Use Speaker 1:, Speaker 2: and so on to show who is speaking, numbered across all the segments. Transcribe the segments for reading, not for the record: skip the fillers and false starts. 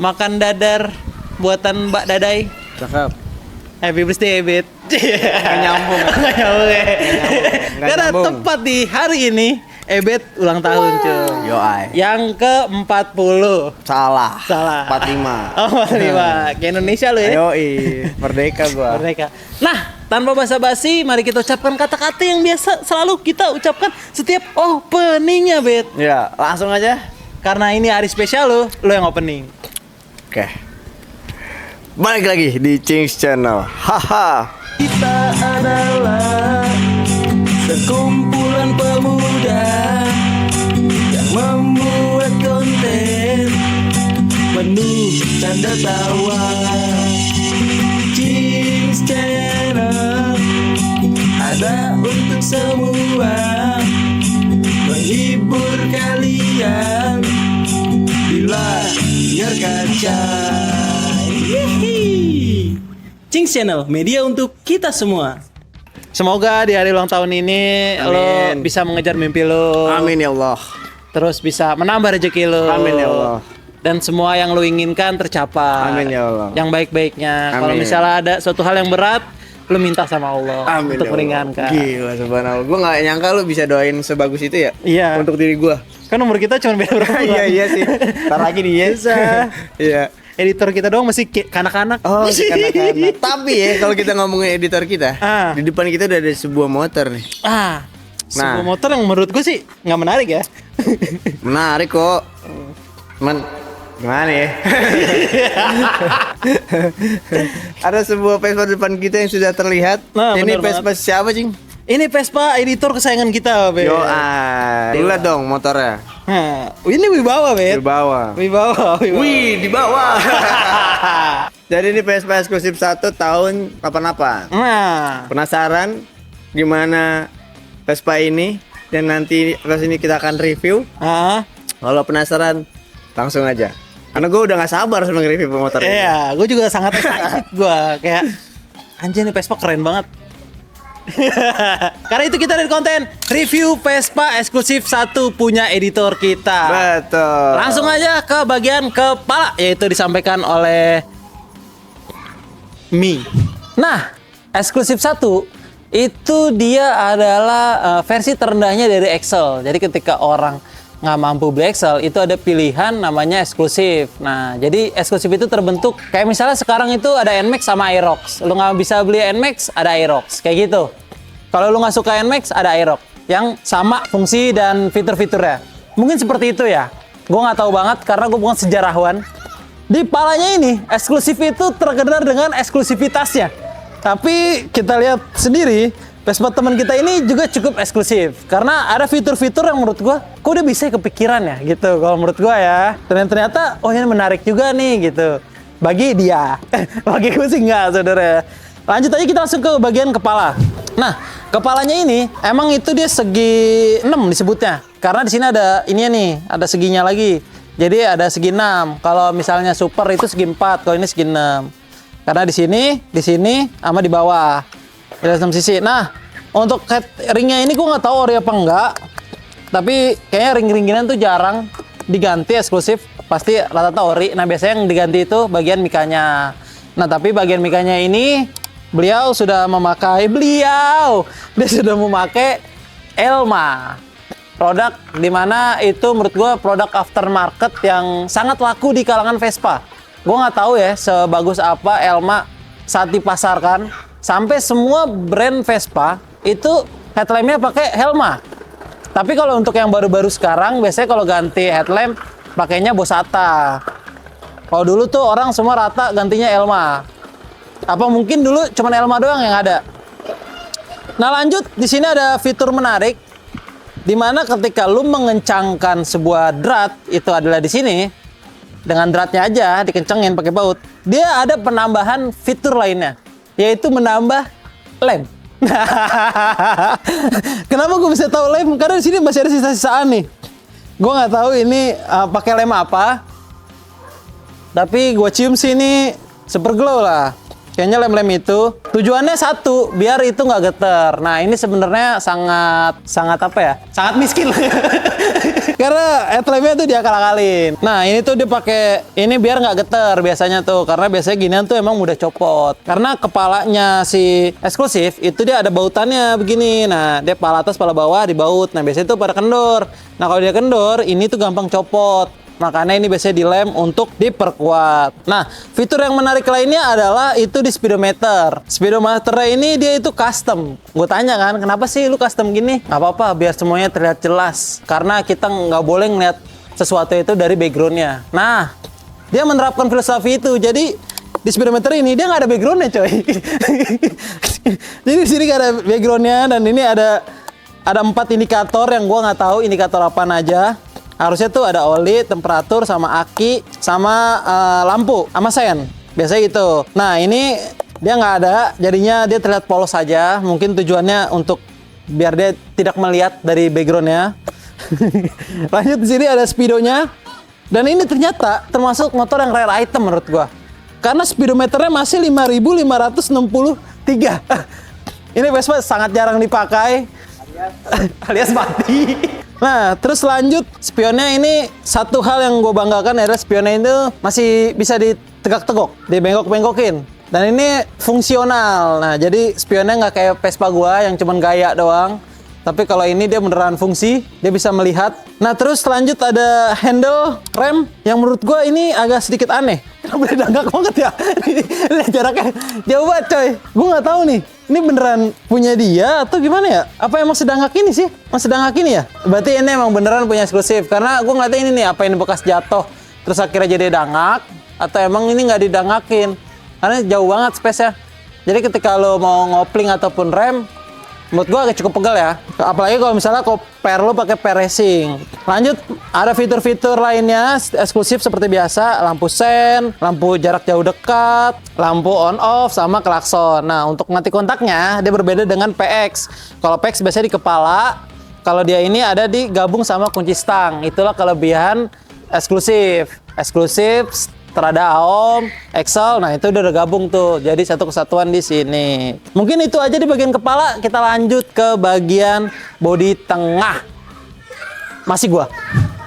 Speaker 1: makan dadar buatan Mbak Dadai.
Speaker 2: Cakep.
Speaker 1: Happy birthday, Bet.
Speaker 2: Nggak nyambung.
Speaker 1: Nggak nyambung ya.
Speaker 2: Nggak
Speaker 1: Karena
Speaker 2: nyambung.
Speaker 1: tepat di hari ini, Ebet ulang tahun, cuy.
Speaker 2: Yoai.
Speaker 1: Yang ke-40.
Speaker 2: Salah.
Speaker 1: Salah.
Speaker 2: 45.
Speaker 1: Oh, 45. Kayak Indonesia lu ya.
Speaker 2: Yoi, merdeka gua.
Speaker 1: Merdeka. Nah, tanpa basa-basi, mari kita ucapkan kata-kata yang biasa selalu kita ucapkan setiap openingnya, Bet.
Speaker 2: Ya, langsung aja.
Speaker 1: Karena ini hari spesial lo yang opening.
Speaker 2: Oke. Balik lagi di Cings Channel. Haha.
Speaker 1: Kita adalah sekumpulan pemuda yang membuat konten penuh canda tawa. Cings Channel ada untuk semua, menghibur kalian di layar kaca. Cings Channel, media untuk kita semua. Semoga di hari ulang tahun ini
Speaker 2: Amin.
Speaker 1: lo bisa mengejar mimpi lo.
Speaker 2: Amin ya Allah.
Speaker 1: Terus bisa menambah rezeki lo.
Speaker 2: Amin ya Allah.
Speaker 1: Dan semua yang lo inginkan tercapai.
Speaker 2: Amin ya Allah.
Speaker 1: Yang baik-baiknya. Kalau
Speaker 2: Amin.
Speaker 1: misalnya ada suatu hal yang berat, lo minta sama Allah
Speaker 2: Amin
Speaker 1: untuk
Speaker 2: ya Allah.
Speaker 1: meringankan.
Speaker 2: Gila subhanallah. Gua nggak nyangka lu bisa doain sebagus itu ya.
Speaker 1: Iya.
Speaker 2: Untuk diri gua.
Speaker 1: Kan umur kita cuma beda berapa bulan.
Speaker 2: Iya iya sih. Ntar lagi nih ya. Iya.
Speaker 1: Editor kita doang masih kanak-kanak.
Speaker 2: Oh, kanak-kanak. Tapi ya kalau kita ngomongin editor kita,
Speaker 1: Ah.
Speaker 2: di depan kita udah ada sebuah motor nih.
Speaker 1: Sebuah motor yang menurut gue sih nggak menarik ya.
Speaker 2: Menarik kok. Cuman gimana ya? Ada sebuah Vespa di depan kita yang sudah terlihat.
Speaker 1: Nah,
Speaker 2: Ini
Speaker 1: bener
Speaker 2: Vespa siapa, Cing?
Speaker 1: Ini Vespa editor kesayangan kita, Be.
Speaker 2: Yo, lihat dong motornya.
Speaker 1: Nah, ini Wibawa, Be.
Speaker 2: Di bawah.
Speaker 1: Wibawa.
Speaker 2: Wih, di bawah. Jadi ini Vespa eksklusif 1 tahun 88.
Speaker 1: Nah,
Speaker 2: Penasaran gimana Vespa ini? Dan nanti pas ini kita akan review.
Speaker 1: ah,
Speaker 2: Kalau penasaran, langsung aja. Karena gue udah gak sabar sama nge-review motor ini.
Speaker 1: iya, gue juga sangat excited gue kayak anjir nih Vespa keren banget. Karena itu kita dari konten review Vespa eksklusif 1 punya editor kita.
Speaker 2: Betul.
Speaker 1: Langsung aja ke bagian kepala, yaitu disampaikan oleh Mi. Nah, eksklusif 1 itu dia adalah versi terendahnya dari Excel. Jadi ketika orang nggak mampu beli Excel, itu ada pilihan namanya eksklusif. Nah, jadi eksklusif itu terbentuk kayak misalnya sekarang itu ada NMAX sama Aerox. Lu nggak bisa beli NMAX, ada Aerox. Kayak gitu. Kalau lu nggak suka NMAX, ada Aerox yang sama fungsi dan fitur-fiturnya. Mungkin seperti itu ya. Gue nggak tahu banget karena gue bukan sejarawan. Di palanya ini, eksklusif itu terkenal dengan eksklusivitasnya. Tapi kita lihat sendiri, Vespa teman kita ini juga cukup eksklusif. Karena ada fitur-fitur yang menurut gua, kok udah bisa kepikiran ya gitu. Kalau menurut gua ya, ternyata oh ini menarik juga nih gitu. Bagi dia. Bagi gue sih enggak, saudara. Lanjut aja kita langsung ke bagian kepala. Nah, kepalanya ini emang itu dia segi 6 disebutnya. Karena di sini ada ininya nih, ada seginya lagi. Jadi ada segi 6. Kalau misalnya super itu segi 4, kalau ini segi 6. Karena di sini, sama di bawah. Ada 6 sisi. Nah, untuk ringnya ini gue nggak tahu ori apa enggak. Tapi kayaknya ring-ringinan tuh jarang diganti eksklusif. Pasti rata-rata ori. Nah, biasanya yang diganti itu bagian mikanya. Nah, tapi bagian mikanya ini dia sudah memakai Elma. Produk dimana itu menurut gue produk aftermarket yang sangat laku di kalangan Vespa. Gue nggak tahu ya sebagus apa Elma saat dipasarkan. Sampai semua brand Vespa itu headlampnya pakai Helma. Tapi kalau untuk yang baru-baru sekarang biasanya kalau ganti headlamp pakainya Bosata. Kalau dulu tuh orang semua rata gantinya Elma. Apa mungkin dulu cuma Elma doang yang ada? Nah, lanjut di sini ada fitur menarik di mana ketika lu mengencangkan sebuah drat itu adalah di sini dengan dratnya aja dikencengin pakai baut. Dia ada penambahan fitur lainnya, yaitu menambah lem. Kenapa gue bisa tahu lem? Karena di sini masih ada sisa-sisaan nih. Gue nggak tahu ini pakai lem apa. Tapi gue cium sih ini super glow lah. Kayaknya lem-lem itu tujuannya satu, biar itu nggak geter. Nah, ini sebenarnya sangat apa ya? Sangat miskin. Karena headlampnya tuh diakal-akalin. Nah ini tuh dia pakai ini biar nggak geter biasanya tuh, karena biasanya ginian tuh emang mudah copot. Karena kepalanya si eksklusif itu dia ada bautannya begini. Nah dia pala atas pala bawah dibaut. Nah biasanya tuh pada kendor. Nah kalau dia kendor ini tuh gampang copot. Makanya ini biasanya dilem untuk diperkuat. Nah, fitur yang menarik lainnya adalah itu di speedometer. Speedometernya ini dia itu custom. Gue tanya kan, kenapa sih lu custom gini? Nggak apa-apa, biar semuanya terlihat jelas. Karena kita nggak boleh ngeliat sesuatu itu dari backgroundnya. Nah, dia menerapkan filosofi itu. Jadi, di speedometer ini dia nggak ada backgroundnya, coy. Jadi di sini nggak ada backgroundnya, dan ini ada 4 indikator yang gue nggak tahu indikator apa aja. Harusnya tuh ada oli, temperatur, sama aki, sama lampu, sama sen. Biasanya gitu. Nah ini dia nggak ada, jadinya dia terlihat polos saja. Mungkin tujuannya untuk biar dia tidak melihat dari backgroundnya. Lanjut di sini ada speedonya. Dan ini ternyata termasuk motor yang rare item menurut gua. Karena speedometernya masih 5.563. Ini Vespa sangat jarang dipakai. Alias mati. Nah, terus lanjut spionnya ini satu hal yang gue banggakan adalah spionnya itu masih bisa ditegak-tegok, dibengkok-bengkokin. Dan ini fungsional. Nah, jadi spionnya nggak kayak Vespa gua yang cuman gaya doang. Tapi kalau ini dia beneran fungsi, dia bisa melihat. Nah, terus lanjut ada handle rem yang menurut gua ini agak sedikit aneh. Kenapa dia dangkal banget ya? Lihat jaraknya jauh banget, coy. Gua nggak tahu nih. Ini beneran punya dia atau gimana ya? Apa emang sedangkak ini sih? Masih sedangkak ini ya? Berarti ini emang beneran punya eksklusif. Karena gue ngeliatnya ini nih, apa ini bekas jatuh terus akhirnya jadi dangak, atau emang ini nggak didangakin? Karena jauh banget space-nya. Jadi ketika lo mau ngopling ataupun rem, menurut gue agak cukup pegal ya. Apalagi kalau misalnya pair lo pakai pair racing. Lanjut, ada fitur-fitur lainnya eksklusif seperti biasa. Lampu sen, lampu jarak jauh dekat, lampu on off, sama klakson. Nah, untuk mati kontaknya, dia berbeda dengan PX. Kalau PX biasanya di kepala. Kalau dia ini ada di gabung sama kunci stang. Itulah kelebihan eksklusif. Eksklusif, Strada Aom, Excel, nah itu udah gabung tuh. Jadi satu kesatuan di sini. Mungkin itu aja di bagian kepala. Kita lanjut ke bagian bodi tengah. Masih gua.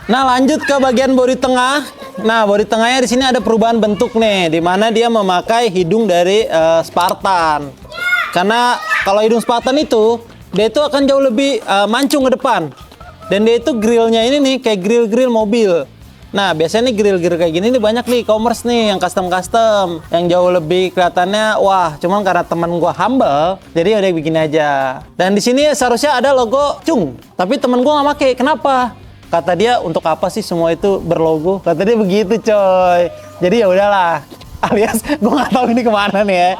Speaker 1: Nah, lanjut ke bagian bodi tengah. Nah, bodi tengahnya di sini ada perubahan bentuk nih, di mana dia memakai hidung dari Spartan. Karena kalau hidung Spartan itu, dia itu akan jauh lebih mancung ke depan. Dan dia itu grillnya ini nih kayak grill mobil. Nah, biasanya nih grill kayak gini nih banyak nih e-commerce nih yang custom yang jauh lebih kelihatannya wah, cuman karena teman gua humble, jadi udah bikin aja. Dan di sini seharusnya ada logo Cung, tapi teman gua nggak pakai. Kenapa? Kata dia, untuk apa sih semua itu berlogo? Kata dia begitu, coy. Jadi ya udahlah. Alias gua nggak tahu ini kemana nih ya.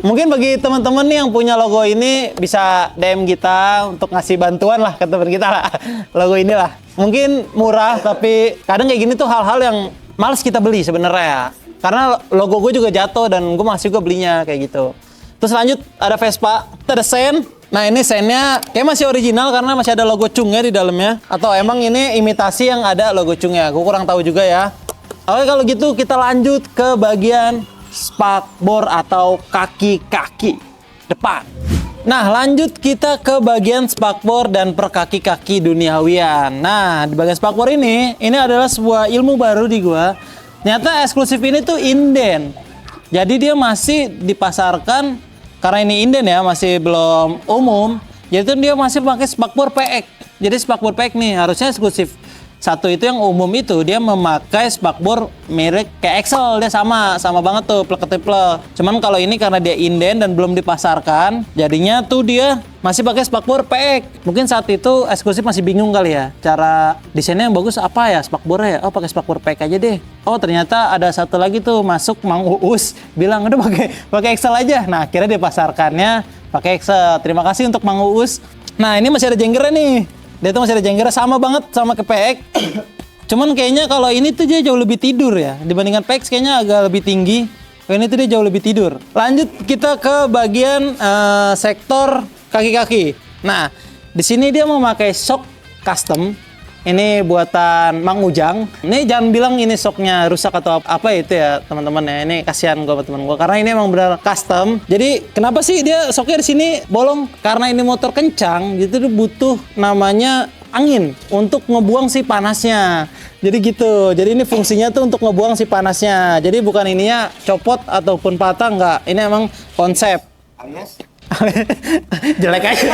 Speaker 1: Mungkin bagi teman-teman nih yang punya logo ini bisa DM kita untuk ngasih bantuan lah ke teman kita lah. Logo inilah. Mungkin murah, tapi kadang kayak gini tuh hal-hal yang males kita beli sebenarnya. Karena logo gue juga jatuh dan gue masih juga belinya kayak gitu. Terus lanjut ada Vespa, ada sen. Nah ini sennya kayak masih original karena masih ada logo Cungnya di dalamnya. Atau emang ini imitasi yang ada logo Cungnya. Gue kurang tahu juga ya. Oke, kalau gitu kita lanjut ke bagian spakbor atau kaki-kaki depan. Nah, lanjut kita ke bagian spakbor dan perkaki-kaki duniawian. Nah, di bagian spakbor ini adalah sebuah ilmu baru di gua. Ternyata eksklusif ini tuh inden. Jadi dia masih dipasarkan karena ini inden ya, masih belum umum. Jadi dia masih pakai spakbor PX. Jadi spakbor PX nih harusnya eksklusif. Satu itu yang umum itu dia memakai spakbor merek kayak Excel, dia sama banget tuh plek-plek. Cuman kalau ini karena dia inden dan belum dipasarkan, jadinya tuh dia masih pakai spakbor PX. Mungkin saat itu eksklusif masih bingung kali ya, cara desainnya yang bagus apa ya spakbornya ya? Oh pakai spakbor PX aja deh. Oh ternyata ada satu lagi tuh masuk Mang Uus bilang udah pakai Excel aja. Nah akhirnya dipasarkannya pakai Excel. Terima kasih untuk Mang Uus. Nah ini masih ada jenggernya nih. Dia tuh masih ada jengger sama banget sama ke PX. Cuman kayaknya kalau ini tuh dia jauh lebih tidur ya. Dibandingkan PX kayaknya agak lebih tinggi. Kalau ini tuh dia jauh lebih tidur. Lanjut kita ke bagian sektor kaki-kaki. Nah, di sini dia memakai shock custom. Ini buatan Mang Ujang. Ini jangan bilang ini shocknya rusak atau apa itu ya teman-teman ya. Ini kasihan gue sama teman gue karena ini emang benar custom. Jadi kenapa sih dia shocknya di sini bolong? Karena ini motor kencang, gitu butuh namanya angin untuk ngebuang si panasnya. Jadi gitu. Jadi ini fungsinya tuh untuk ngebuang si panasnya. Jadi bukan ininya copot ataupun patah, enggak. Ini emang konsep.
Speaker 2: Alias?
Speaker 1: Jelek aja.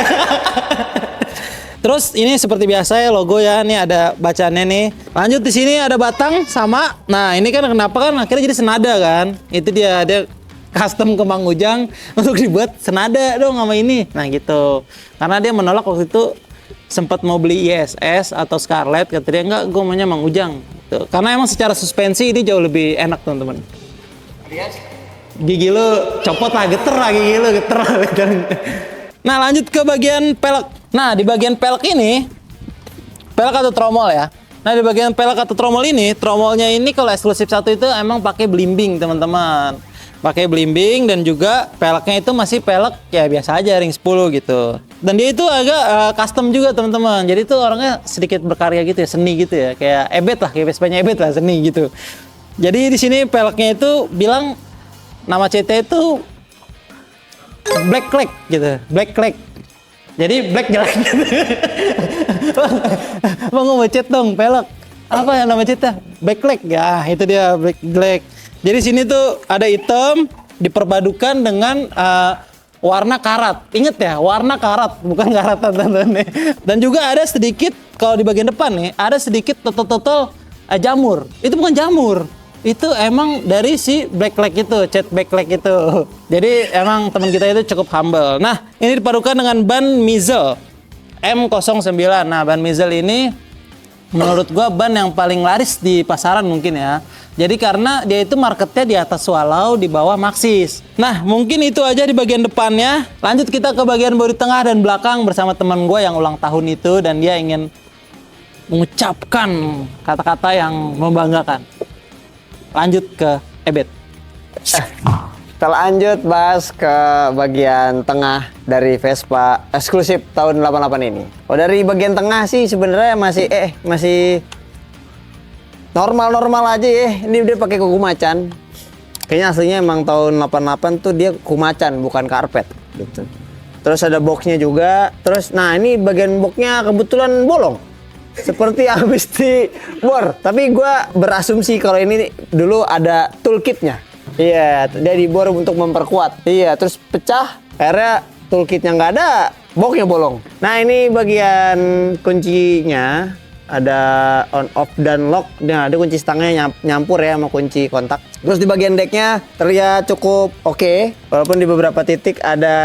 Speaker 1: Terus ini seperti biasa ya logo ya, nih ada bacaannya nih. Lanjut di sini ada batang sama. Nah ini kan kenapa kan akhirnya jadi senada kan? Itu dia custom ke Mang Ujang untuk dibuat senada dong sama ini. Nah gitu. Karena dia menolak waktu itu sempat mau beli ISS atau Scarlett, kata dia enggak, gue maunya Mang Ujang. Tuh. Karena emang secara suspensi ini jauh lebih enak teman-teman. Gigi lu copot lah, geter lah gigi lu, geter. Nah lanjut ke bagian pelek. Nah di bagian pelek ini, pelek atau tromol ya. Nah di bagian pelek atau tromol ini, tromolnya ini kalau eksklusif 1 itu emang pakai belimbing teman-teman. Pakai belimbing dan juga peleknya itu masih pelek ya biasa aja ring 10 gitu. Dan dia itu agak custom juga teman-teman. Jadi itu orangnya sedikit berkarya gitu ya, seni gitu ya. Kayak Ebet lah, kayak Vespanya Ebet lah, seni gitu. Jadi di sini peleknya itu bilang nama CT itu Black Clack gitu, Black Clack. Jadi black jelek gitu. Bang mau chat dong pelek. Apa yang nama chatnya? Black Clack. Ya itu dia black jelek. Jadi sini tuh ada hitam diperpadukan dengan warna karat. Ingat ya, warna karat, bukan karatan teman-teman. Dan juga ada sedikit kalau di bagian depan nih, ada sedikit total jamur. Itu bukan jamur. Itu emang dari si Black Clack itu, cat Black Clack itu. Jadi emang teman kita itu cukup humble. Nah, ini dipadukan dengan ban Mizel M09. Nah, ban Mizel ini menurut gua ban yang paling laris di pasaran mungkin ya. Jadi karena dia itu marketnya di atas Swallow, di bawah Maxxis. Nah mungkin itu aja di bagian depannya. Lanjut kita ke bagian bodi tengah dan belakang bersama teman gue yang ulang tahun itu. Dan dia ingin mengucapkan kata-kata yang membanggakan. Lanjut ke Ebet.
Speaker 3: Kita lanjut bahas ke bagian tengah dari Vespa eksklusif tahun 88 ini. Oh dari bagian tengah sih sebenarnya masih normal-normal aja ya. Ini dia pakai kuku macan. Kayaknya aslinya emang tahun 88 tuh dia kuku macan bukan karpet gitu. Terus ada boxnya juga. Terus nah ini bagian boxnya kebetulan bolong. Seperti habis di bor. Tapi gua berasumsi kalau ini dulu ada toolkitnya. Iya, dia dibor untuk memperkuat. Iya, terus pecah. Akhirnya toolkitnya nggak ada, boxnya bolong. Nah ini bagian kuncinya. Ada on off dan lock. Nah, ada kunci stangnya nyampur ya sama kunci kontak. Terus di bagian decknya terlihat cukup oke. Walaupun di beberapa titik ada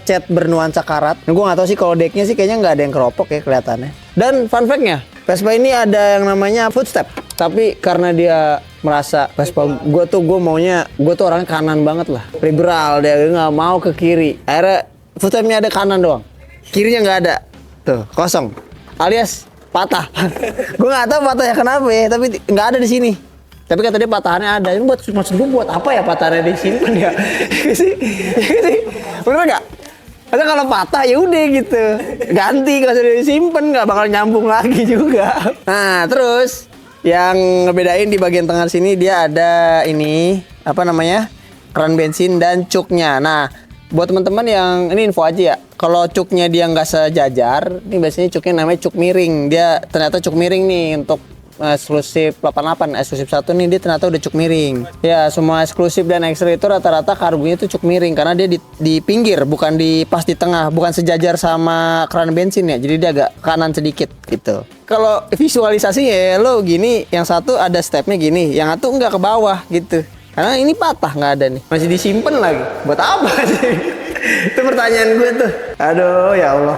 Speaker 3: cat bernuansa karat. Nah, gue nggak tahu sih kalau decknya sih kayaknya nggak ada yang keropok ya kelihatannya. Dan fun fact-nya, Vespa ini ada yang namanya footstep. Tapi karena dia merasa Vespa gue tuh orangnya kanan banget lah. Liberal, dia nggak mau ke kiri. Akhirnya footstepnya ada kanan doang. Kirinya nggak ada. Tuh, kosong. Alias patah. Gue nggak tahu patahnya kenapa ya, tapi nggak ada di sini. Tapi kata dia patahannya ada. Ini maksud gue buat apa ya patahannya disimpan ya? sih, bener nggak? Karena kalau patah ya udah gitu, ganti kalau sudah disimpan nggak bakal nyambung lagi juga. Nah terus yang ngebedain di bagian tengah sini dia ada ini keran bensin dan cuknya. Nah buat teman-teman yang ini info aja ya, kalau cuknya dia nggak sejajar, ini biasanya cuknya namanya cuk miring. Dia ternyata cuk miring nih untuk eksklusif 88, eksklusif 1 nih dia ternyata udah cuk miring. Ya semua eksklusif dan ekstra itu rata-rata karbunya itu cuk miring karena dia di pinggir, bukan pas di tengah, bukan sejajar sama keran bensin ya. Jadi dia agak kanan sedikit gitu. Kalau visualisasi ya lo gini, yang satu ada stepnya gini, yang satu nggak ke bawah gitu. Karena ini patah nggak ada nih, masih disimpan lagi. Buat apa sih? Itu pertanyaan gue tuh. Aduh ya Allah.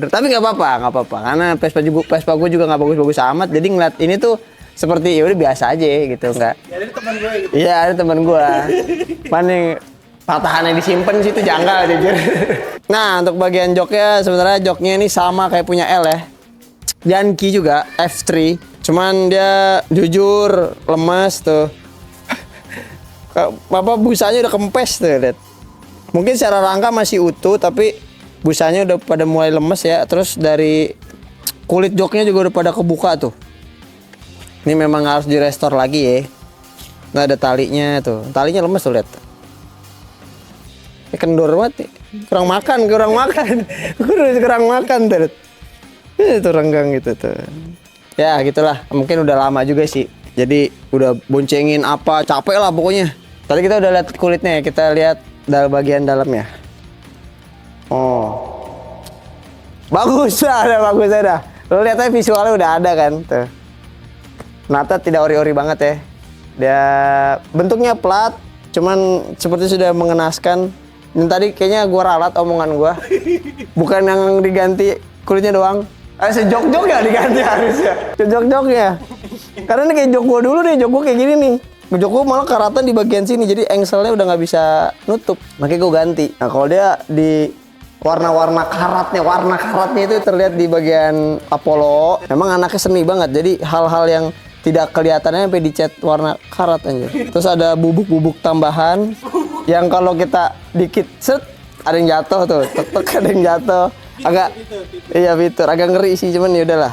Speaker 3: Tapi nggak apa-apa. Karena Vespa gue juga nggak bagus-bagus amat. Jadi ngeliat ini tuh seperti ya udah biasa aja gitu nggak. Ya ada teman gue. Gitu. Iya ada teman gue. Paling patahannya disimpan sih itu janggal jujur. Nah untuk bagian joknya sebenarnya joknya ini sama kayak punya L ya. Yankee juga F3. Cuman dia jujur lemas tuh. Busanya udah kempes tuh lihat. Mungkin secara rangka masih utuh tapi busanya udah pada mulai lemes ya. Terus dari kulit joknya juga udah pada kebuka tuh. Ini memang harus direstore lagi ya. Nah ada talinya tuh. Talinya lemes tuh lihat. Kendor banget. Kurang makan. Kurang makan tuh. Itu renggang gitu tuh. Ya gitulah, mungkin udah lama juga sih. Jadi udah boncengin apa, capek lah pokoknya. Tadi kita udah lihat kulitnya ya, kita lihat bagian dalamnya. Oh, bagus lah, bagus dah. Lo lihat aja visualnya udah ada kan tuh. Nata tidak ori-ori banget ya. Dia bentuknya plat, cuman seperti sudah mengenaskan. Dan tadi kayaknya gua ralat omongan gua. Bukan yang diganti kulitnya doang. Sejok-jok ya diganti harusnya. Sejok-joknya. Karena ini kayak jok gua dulu nih, jok gua kayak gini nih. Jok gua malah karatan di bagian sini, jadi engselnya udah nggak bisa nutup. Makanya gua ganti. Nah kalau dia di warna karatnya itu terlihat di bagian Apollo. Memang anaknya seni banget, jadi hal-hal yang tidak kelihatannya sampai dicat warna karat aja. Terus ada bubuk-bubuk tambahan yang kalau kita dikit set ada yang jatuh tuh, tek ada yang jatuh. Agak iya fitur, agak ngeri sih cuman ya udahlah.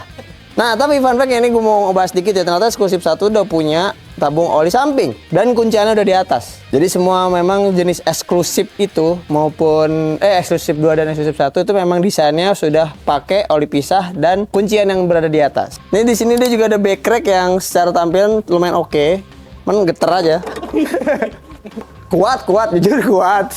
Speaker 3: Nah, tapi fun fact ini gue mau bahas dikit ya, ternyata eksklusif 1 udah punya tabung oli samping dan kunciannya udah di atas. Jadi semua memang jenis eksklusif itu maupun eksklusif 2 dan eksklusif 1 itu memang desainnya sudah pakai oli pisah dan kuncian yang berada di atas. Ini di sini dia juga ada backrack yang secara tampilan lumayan oke. Men geter aja. kuat, jujur kuat.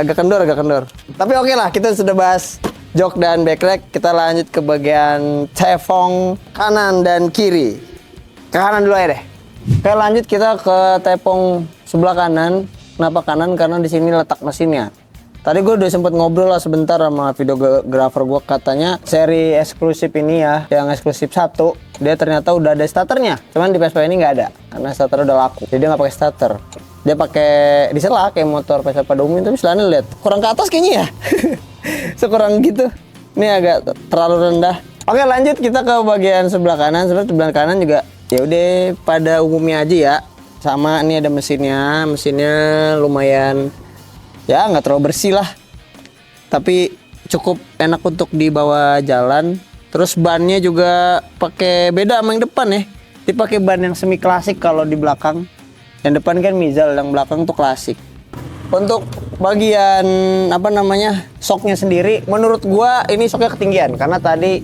Speaker 3: Agak kendor. Tapi oke lah, kita sudah bahas jok dan backrack. Kita lanjut ke bagian tepung kanan dan kiri. Ke kanan dulu aja deh. Oke, lanjut kita ke tepung sebelah kanan. Kenapa kanan? Karena di sini letak mesinnya. Tadi gue udah sempet ngobrol lah sebentar sama videografer gue, katanya seri eksklusif ini ya, yang eksklusif 1, dia ternyata udah ada starternya. Cuman di Vespa ini nggak ada, karena starter udah laku. Jadi dia nggak pakai starter. Dia pakai diesel lah kayak motor Vespa pada umumnya, tapi setelahnya lihat kurang ke atas kayaknya ya. Sekurang gitu. Ini agak terlalu rendah. Oke, lanjut kita ke bagian sebelah kanan. Sebelah kanan juga ya udah pada umumnya aja ya. Sama ini ada mesinnya. Mesinnya lumayan ya nggak terlalu bersih lah. Tapi cukup enak untuk dibawa jalan. Terus bannya juga pakai beda sama yang depan ya. Dipakai ban yang semi klasik kalau di belakang. Yang depan kan Mizal, yang belakang tuh klasik. Untuk bagian soknya sendiri, menurut gua ini soknya ketinggian karena tadi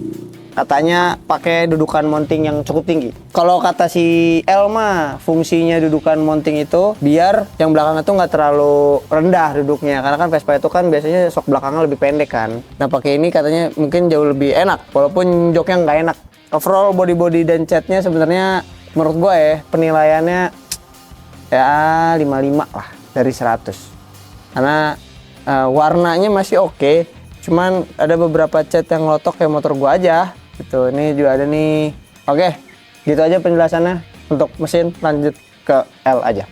Speaker 3: katanya pakai dudukan mounting yang cukup tinggi. Kalau kata si Elma, fungsinya dudukan mounting itu biar yang belakang itu nggak terlalu rendah duduknya, karena kan Vespa itu kan biasanya sok belakangnya lebih pendek kan. Nah pakai ini katanya mungkin jauh lebih enak, walaupun joknya nggak enak. Overall body dan catnya sebenarnya menurut gua ya penilaiannya ya 55 lah dari 100. Karena warnanya masih oke, cuman ada beberapa cat yang lotok kayak motor gua aja gitu. Ini juga ada nih. Oke, gitu aja penjelasannya untuk mesin. Lanjut ke L aja.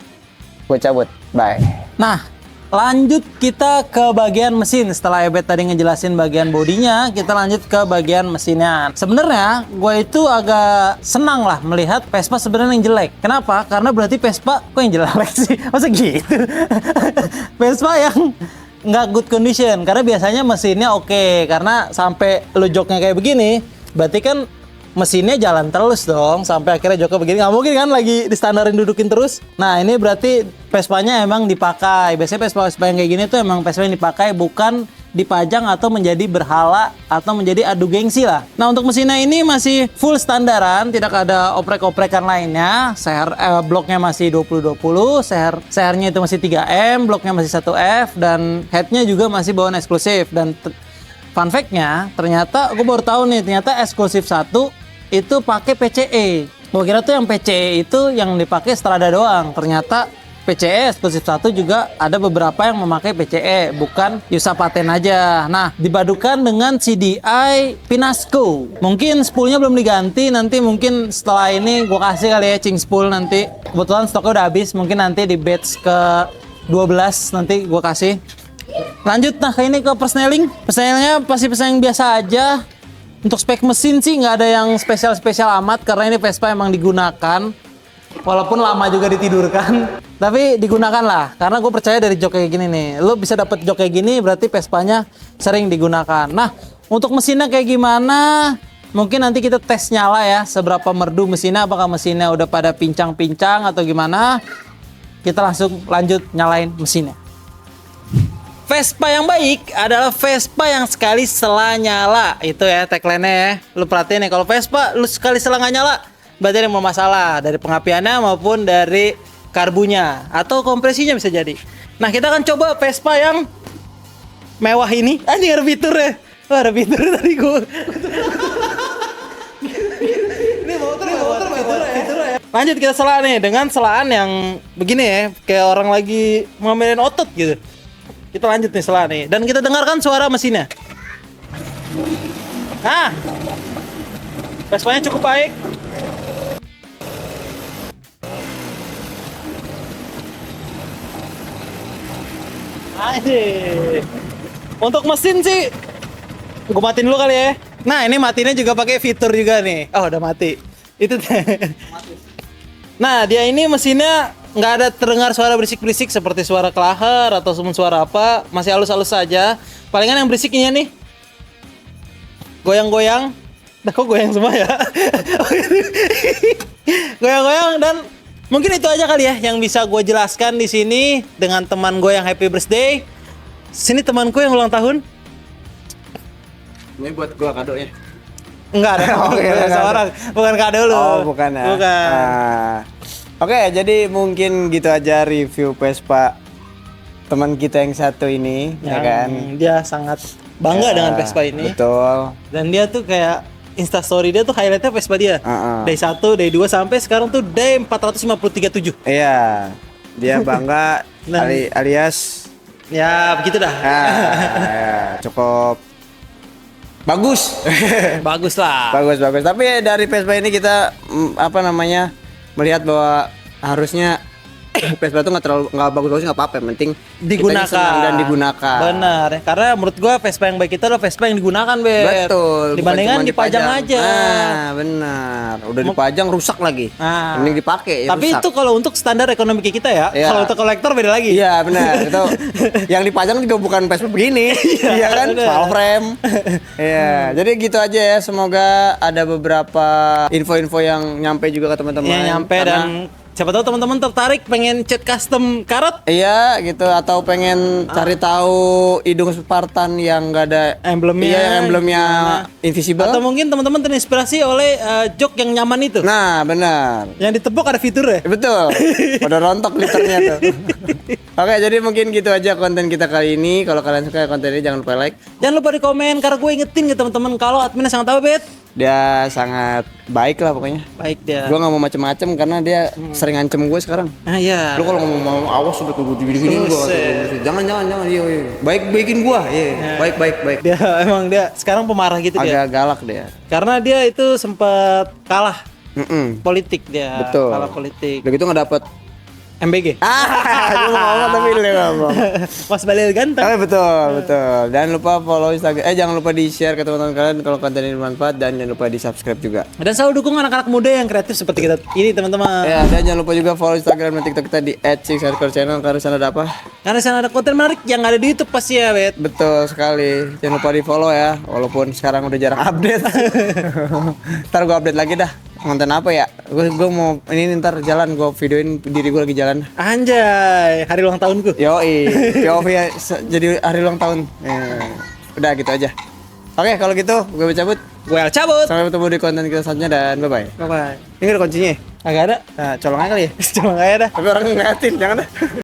Speaker 3: Gue cabut, bye.
Speaker 1: Nah, lanjut kita ke bagian mesin. Setelah Ebet tadi ngejelasin bagian bodinya, kita lanjut ke bagian mesinnya. Sebenarnya gue itu agak senang lah melihat Vespa sebenarnya yang jelek. Kenapa? Karena berarti Vespa kok yang jelek sih? Masa gitu? Vespa yang nggak good condition. Karena biasanya mesinnya oke. Karena sampai lu joknya kayak begini, berarti kan mesinnya jalan terus dong sampai akhirnya joknya begini. Nggak mungkin kan lagi distandarin dudukin terus. Nah ini berarti Vespanya emang dipakai. Biasanya Vespa yang kayak gini tuh emang Vespa yang dipakai, bukan dipajang atau menjadi berhala atau menjadi adu gengsi lah. Nah untuk mesinnya ini masih full standaran, tidak ada oprek-oprekan lainnya. Bloknya masih 20-20, sehernya itu masih 3M, bloknya masih 1F, dan headnya juga masih bawaan eksklusif. Dan fun fact-nya, ternyata gue baru tahu nih, ternyata eksklusif 1 itu pakai PCE. Gue kira tuh yang PCE itu yang dipakai Strada doang. Ternyata PCE eksklusif 1 juga ada beberapa yang memakai PCE, bukan Yusa Paten aja. Nah, dipadukan dengan CDI Pinasco. Mungkin spoolnya belum diganti, nanti mungkin setelah ini gue kasih kali ya ching spool nanti. Kebetulan stoknya udah habis, mungkin nanti di batch ke 12 nanti gue kasih. Lanjut ke persneling. Persnelingnya pasti persneling biasa aja. Untuk spek mesin sih nggak ada yang spesial amat, karena ini Vespa emang digunakan. Walaupun lama juga ditidurkan, tapi digunakan lah. Karena gue percaya dari jok kayak gini nih, lo bisa dapet jok kayak gini berarti Vespanya sering digunakan. Nah, untuk mesinnya kayak gimana? Mungkin nanti kita tes nyala ya, seberapa merdu mesinnya, apakah mesinnya udah pada pincang-pincang atau gimana. Kita langsung lanjut nyalain mesinnya. Vespa yang baik adalah Vespa yang sekali sela nyala. Itu ya tagline-nya ya. Lu perhatiin ya, kalau Vespa lu sekali sela nggak nyala, berarti ada yang bermasalah dari pengapiannya maupun dari karbunya atau kompresinya bisa jadi. Nah, kita akan coba Vespa yang mewah ini. Anjing ada fiturnya. Wah, ada fitur tadi gua. Ini motor ya. Lanjut kita sela nih dengan selaan yang begini ya, kayak orang lagi ngomelin otot gitu. Kita lanjut nih sela nih dan kita dengarkan suara mesinnya. Nah, Vespanya cukup baik. Aduh. Untuk mesin sih, gue matiin dulu kali ya. Nah, ini matinya juga pakai fitur juga nih. Oh, udah mati. Itu. Nah, dia ini mesinnya nggak ada terdengar suara berisik-berisik seperti suara klaher atau suara apa. Masih halus-halus saja. Palingan yang berisiknya nih, goyang-goyang. Dah kok goyang semua ya? Goyang-goyang dan mungkin itu aja kali ya yang bisa gue jelaskan di sini dengan teman gue yang happy birthday. Sini temanku yang ulang tahun.
Speaker 3: Ini buat gua kado ya.
Speaker 1: Enggak ada. Seorang bukan kado lu.
Speaker 3: Oh, bukan ya.
Speaker 1: Bukan.
Speaker 3: Oke, jadi mungkin gitu aja review Vespa teman kita yang satu ini, ya kan?
Speaker 1: Dia sangat bangga
Speaker 3: Ya,
Speaker 1: dengan Vespa ini.
Speaker 3: Betul.
Speaker 1: Dan dia tuh kayak Instastory dia tuh highlightnya Vespa dia. Day 1, Day 2 sampai sekarang tuh Day 453.7.
Speaker 3: Iya. Dia bangga
Speaker 1: Nah.
Speaker 3: alias
Speaker 1: Ya begitu dah.
Speaker 3: ya, cukup bagus.
Speaker 1: Bagus lah.
Speaker 3: bagus. Tapi dari Vespa ini kita apa namanya? Melihat bahwa harusnya Vespa itu nggak bagus-bagus nggak apa-apa, yang penting
Speaker 1: Digunakan
Speaker 3: kitanya senang dan digunakan.
Speaker 1: Benar ya, karena menurut gua Vespa yang baik itu adalah Vespa yang digunakan, Bet.
Speaker 3: Betul. bukan
Speaker 1: Dibandingkan
Speaker 3: cuma
Speaker 1: dipajang aja.
Speaker 3: Nah, benar. Udah dipajang rusak lagi.
Speaker 1: Nah.
Speaker 3: Mending dipakai.
Speaker 1: Tapi
Speaker 3: rusak.
Speaker 1: itu kalau untuk standar ekonomi kita ya.
Speaker 3: Iya.
Speaker 1: Kalau untuk kolektor beda lagi.
Speaker 3: Iya benar. Itu yang dipajang juga bukan Vespa begini. Iya kan?
Speaker 1: benar.
Speaker 3: Small frame. Iya. Jadi gitu aja ya. Semoga ada beberapa info-info yang nyampe juga ke teman-teman.
Speaker 1: Yang nyampe
Speaker 3: Karena-
Speaker 1: dan siapa tahu teman-teman tertarik pengen cat custom karet
Speaker 3: Iya gitu, atau pengen cari tahu hidung Spartan yang enggak ada
Speaker 1: emblemnya.
Speaker 3: Iya, yang emblemnya invisible.
Speaker 1: Atau mungkin teman-teman terinspirasi oleh jok yang nyaman itu.
Speaker 3: Nah, benar.
Speaker 1: Yang ditepuk ada fitur ya.
Speaker 3: Betul. Udah rontok liternya tuh. Oke, jadi mungkin gitu aja konten kita kali ini. Kalau kalian suka konten ini jangan lupa like.
Speaker 1: Jangan lupa di komen karena gue ingetin ke teman-teman kalau adminnya sangat tahu, Bet.
Speaker 3: Dia sangat baik lah pokoknya.
Speaker 1: Baik dia.
Speaker 3: Gue nggak mau macem-macem karena dia sering ngancem gue sekarang.
Speaker 1: Ah iya.
Speaker 3: Lu kalau ngomong mau awas udah gue gini-gini gue.
Speaker 1: Buset.
Speaker 3: Jangan iya. Baikin gua. Iya. Baik.
Speaker 1: Dia emang dia sekarang pemarah gitu dia.
Speaker 3: Agak galak dia.
Speaker 1: Karena dia itu sempat kalah politik dia.
Speaker 3: Betul.
Speaker 1: Kalah politik.
Speaker 3: Udah gitu nggak dapet.
Speaker 1: MBG.
Speaker 3: Gue mau ngomong tapi lu ngomong.
Speaker 1: Mas Balil ganteng.
Speaker 3: Betul. Jangan lupa follow Instagram. Jangan lupa di share ke teman-teman kalian kalau konten ini bermanfaat, dan jangan lupa di subscribe juga.
Speaker 1: Dan selalu dukung anak-anak muda yang kreatif seperti kita ini, teman-teman.
Speaker 3: Ya, dan jangan lupa juga follow Instagram dan TikTok kita di @6hardcore_channel karena sana ada apa?
Speaker 1: Karena sana ada konten menarik yang ada di YouTube pasti ya, Bet.
Speaker 3: Betul sekali. Jangan lupa di follow ya, walaupun sekarang udah jarang update. Ntar gue update lagi dah. Konten apa ya? Gue mau ini ntar jalan, gue videoin diri gue lagi jalan.
Speaker 1: Anjay, hari ulang tahunku.
Speaker 3: Yoi, POV ya, jadi hari ulang tahun. Udah gitu aja. Oke, kalau gitu gue cabut.
Speaker 1: Gue cabut.
Speaker 3: Sampai ketemu di konten kita selanjutnya dan bye-bye.
Speaker 1: Bye-bye.
Speaker 3: Ini ada kuncinya.
Speaker 1: Agak ada.
Speaker 3: Nah, colong aja kali ya.
Speaker 1: Cuma kayak dah.
Speaker 3: Tapi orang ngeliatin, jangan dah.